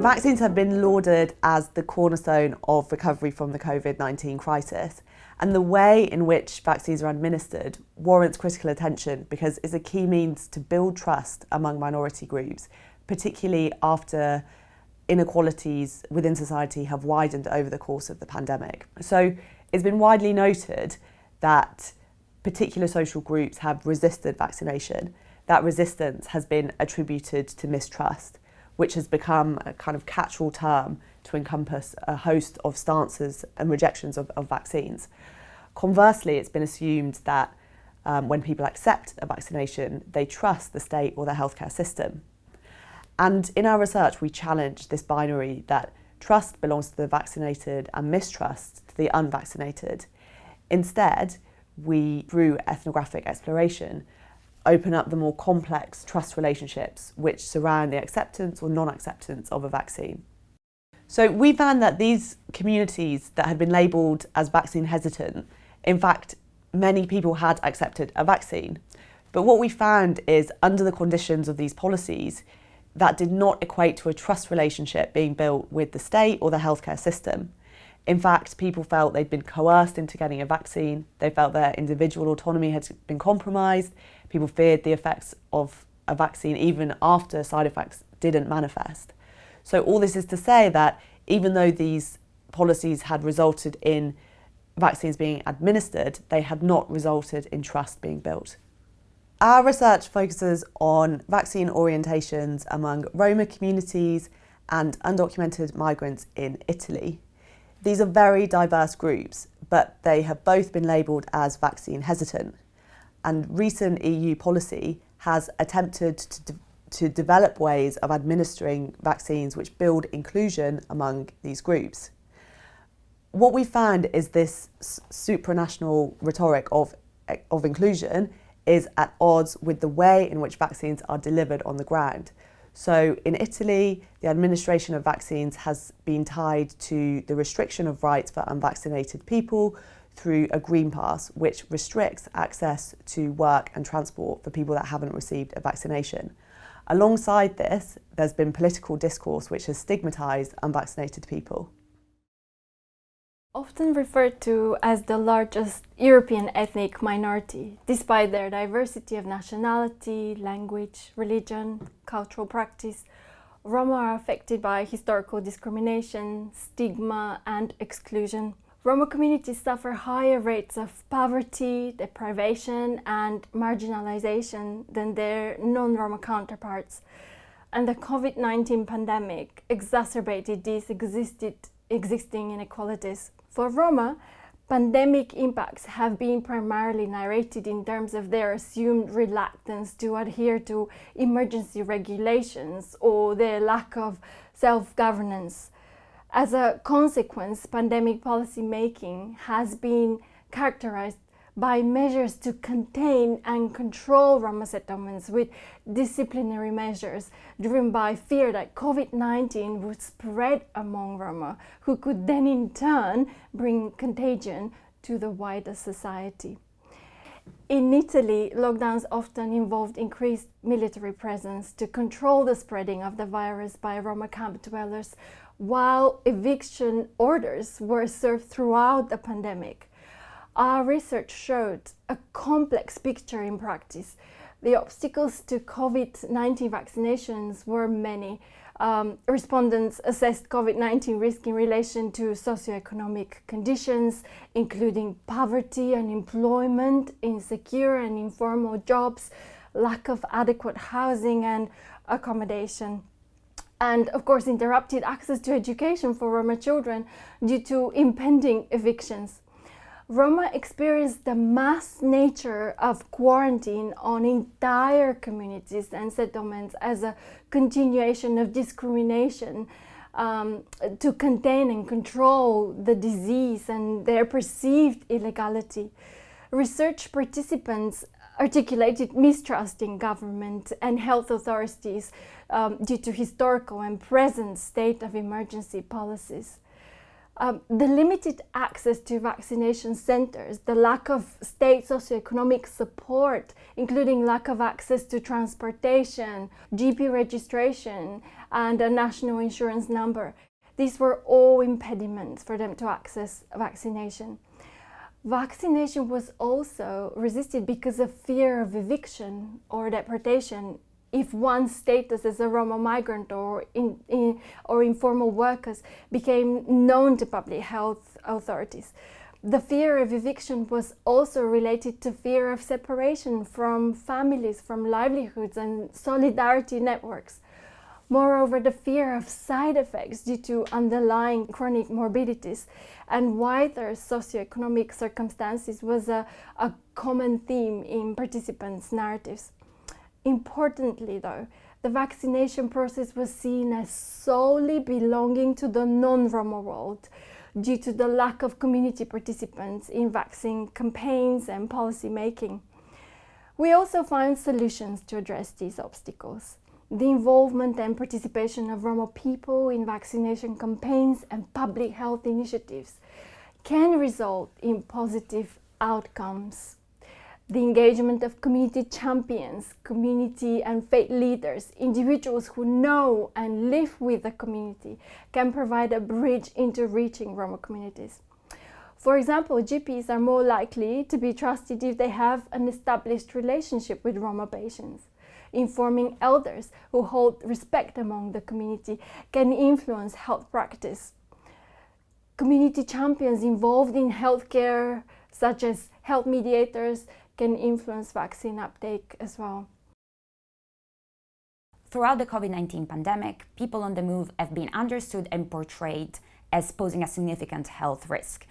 Vaccines have been lauded as the cornerstone of recovery from the COVID-19 crisis, and the way in which vaccines are administered warrants critical attention because it's a key means to build trust among minority groups, particularly after inequalities within society have widened over the course of the pandemic. So it's been widely noted that particular social groups have resisted vaccination. That resistance has been attributed to mistrust, which has become a kind of catch-all term to encompass a host of stances and rejections of vaccines. Conversely, it's been assumed that when people accept a vaccination, they trust the state or the healthcare system. And in our research, we challenge this binary that trust belongs to the vaccinated and mistrust to the unvaccinated. Instead, we, through ethnographic exploration, open up the more complex trust relationships which surround the acceptance or non-acceptance of a vaccine. So we found that these communities that had been labelled as vaccine hesitant, in fact, many people had accepted a vaccine. But what we found is under the conditions of these policies, that did not equate to a trust relationship being built with the state or the healthcare system. In fact, people felt they'd been coerced into getting a vaccine. They felt their individual autonomy had been compromised. People feared the effects of a vaccine even after side effects didn't manifest. So all this is to say that even though these policies had resulted in vaccines being administered, they had not resulted in trust being built. Our research focuses on vaccine orientations among ROMA communities and undocumented migrants in Italy. These are very diverse groups, but they have both been labelled as vaccine hesitant. And recent EU policy has attempted to develop ways of administering vaccines which build inclusion among these groups. What we found is this supranational rhetoric of inclusion is at odds with the way in which vaccines are delivered on the ground. So in Italy, the administration of vaccines has been tied to the restriction of rights for unvaccinated people through a green pass, which restricts access to work and transport for people that haven't received a vaccination. Alongside this, there's been political discourse which has stigmatised unvaccinated people. Often referred to as the largest European ethnic minority, despite their diversity of nationality, language, religion, cultural practice, Roma are affected by historical discrimination, stigma, and exclusion. Roma communities suffer higher rates of poverty, deprivation, and marginalization than their non-Roma counterparts. And the COVID-19 pandemic exacerbated these existing inequalities. For Roma, pandemic impacts have been primarily narrated in terms of their assumed reluctance to adhere to emergency regulations or their lack of self-governance. As a consequence, pandemic policy making has been characterized by measures to contain and control Roma settlements with disciplinary measures driven by fear that COVID-19 would spread among Roma, who could then in turn bring contagion to the wider society. In Italy, lockdowns often involved increased military presence to control the spreading of the virus by Roma camp dwellers, while eviction orders were served throughout the pandemic. Our research showed a complex picture in practice. The obstacles to COVID-19 vaccinations were many. Respondents assessed COVID-19 risk in relation to socioeconomic conditions, including poverty, unemployment, insecure and informal jobs, lack of adequate housing and accommodation. And of course, interrupted access to education for Roma children due to impending evictions. Roma experienced the mass nature of quarantine on entire communities and settlements as a continuation of discrimination to contain and control the disease and their perceived illegality. Research participants articulated mistrust in government and health authorities due to historical and present state of emergency policies. The limited access to vaccination centers, the lack of state socioeconomic support, including lack of access to transportation, GP registration, and a national insurance number. These were all impediments for them to access vaccination. Vaccination was also resisted because of fear of eviction or deportation if one's status as a Roma migrant or informal workers became known to public health authorities. The fear of eviction was also related to fear of separation from families, from livelihoods and solidarity networks. Moreover, the fear of side effects due to underlying chronic morbidities and wider socioeconomic circumstances was a common theme in participants' narratives. Importantly, though, the vaccination process was seen as solely belonging to the non-Roma world due to the lack of community participants in vaccine campaigns and policy making. We also found solutions to address these obstacles. The involvement and participation of Roma people in vaccination campaigns and public health initiatives can result in positive outcomes. The engagement of community champions, community and faith leaders, individuals who know and live with the community can provide a bridge into reaching Roma communities. For example, GPs are more likely to be trusted if they have an established relationship with Roma patients. Informing elders who hold respect among the community can influence health practice. Community champions involved in healthcare, such as health mediators, can influence vaccine uptake as well. Throughout the COVID-19 pandemic, people on the move have been understood and portrayed as posing a significant health risk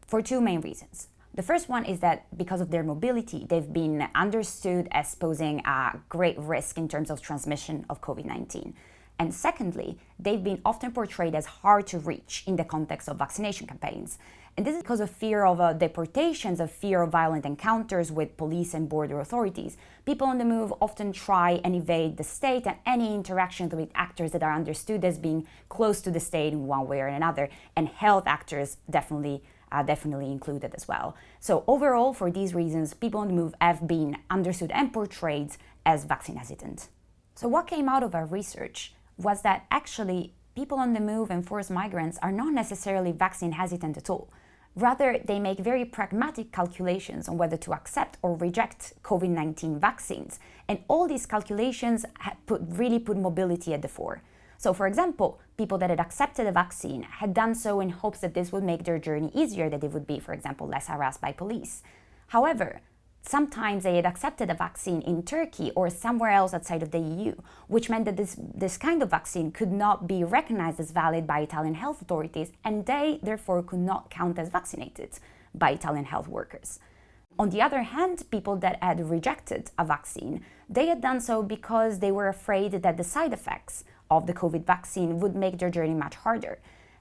for two main reasons. The first one is that because of their mobility, they've been understood as posing a great risk in terms of transmission of COVID-19. And secondly, they've been often portrayed as hard to reach in the context of vaccination campaigns. And this is because of fear of deportations, of fear of violent encounters with police and border authorities. People on the move often try and evade the state and any interactions with actors that are understood as being close to the state in one way or another, and health actors definitely included as well. So overall, for these reasons, people on the move have been understood and portrayed as vaccine hesitant. So what came out of our research was that actually people on the move and forced migrants are not necessarily vaccine hesitant at all. Rather, they make very pragmatic calculations on whether to accept or reject COVID-19 vaccines. And all these calculations really put mobility at the fore. So for example, people that had accepted a vaccine had done so in hopes that this would make their journey easier, that they would be, for example, less harassed by police. However, sometimes they had accepted a vaccine in Turkey or somewhere else outside of the EU, which meant that this kind of vaccine could not be recognized as valid by Italian health authorities, and they therefore could not count as vaccinated by Italian health workers. On the other hand, people that had rejected a vaccine, they had done so because they were afraid that the side effects of the COVID vaccine would make their journey much harder.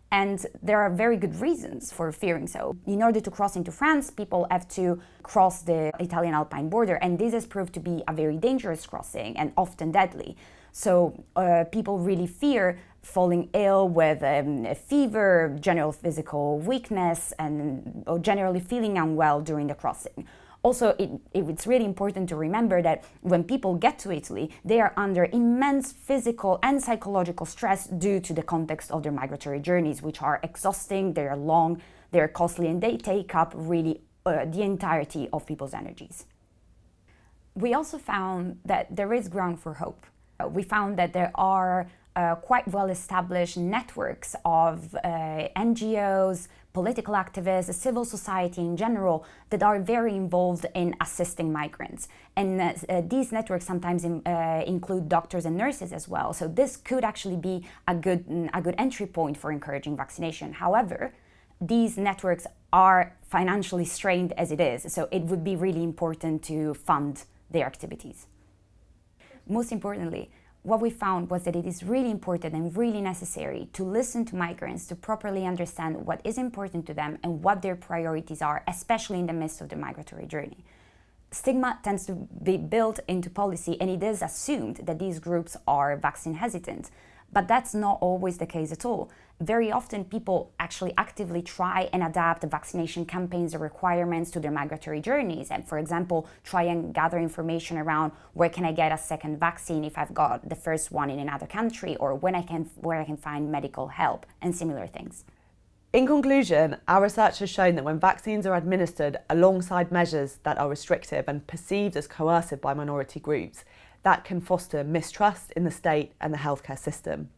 And there are very good reasons for fearing so. In order to cross into France, people have to cross the Italian Alpine border, and this has proved to be a very dangerous crossing and often deadly. So people really fear falling ill with a fever, general physical weakness, and generally feeling unwell during the crossing. Also, it's really important to remember that when people get to Italy, they are under immense physical and psychological stress due to the context of their migratory journeys, which are exhausting, they are long, they are costly, and they take up really the entirety of people's energies. We also found that there is ground for hope. We found that there are quite well-established networks of NGOs, political activists, civil society in general, that are very involved in assisting migrants. And these networks sometimes include doctors and nurses as well. So this could actually be a good entry point for encouraging vaccination. However, these networks are financially strained as it is, so it would be really important to fund their activities. Most importantly, what we found was that it is really important and really necessary to listen to migrants to properly understand what is important to them and what their priorities are, especially in the midst of the migratory journey. Stigma tends to be built into policy, and it is assumed that these groups are vaccine hesitant. But that's not always the case at all. Very often people actually actively try and adapt the vaccination campaigns or requirements to their migratory journeys. And for example, try and gather information around where can I get a second vaccine if I've got the first one in another country, or where I can find medical help and similar things. In conclusion, our research has shown that when vaccines are administered alongside measures that are restrictive and perceived as coercive by minority groups, that can foster mistrust in the state and the healthcare system.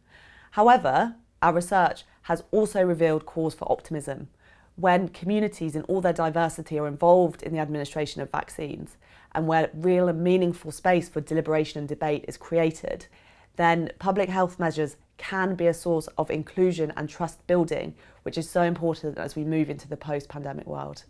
However, our research has also revealed cause for optimism. When communities in all their diversity are involved in the administration of vaccines, and where real and meaningful space for deliberation and debate is created, then public health measures can be a source of inclusion and trust building, which is so important as we move into the post-pandemic world.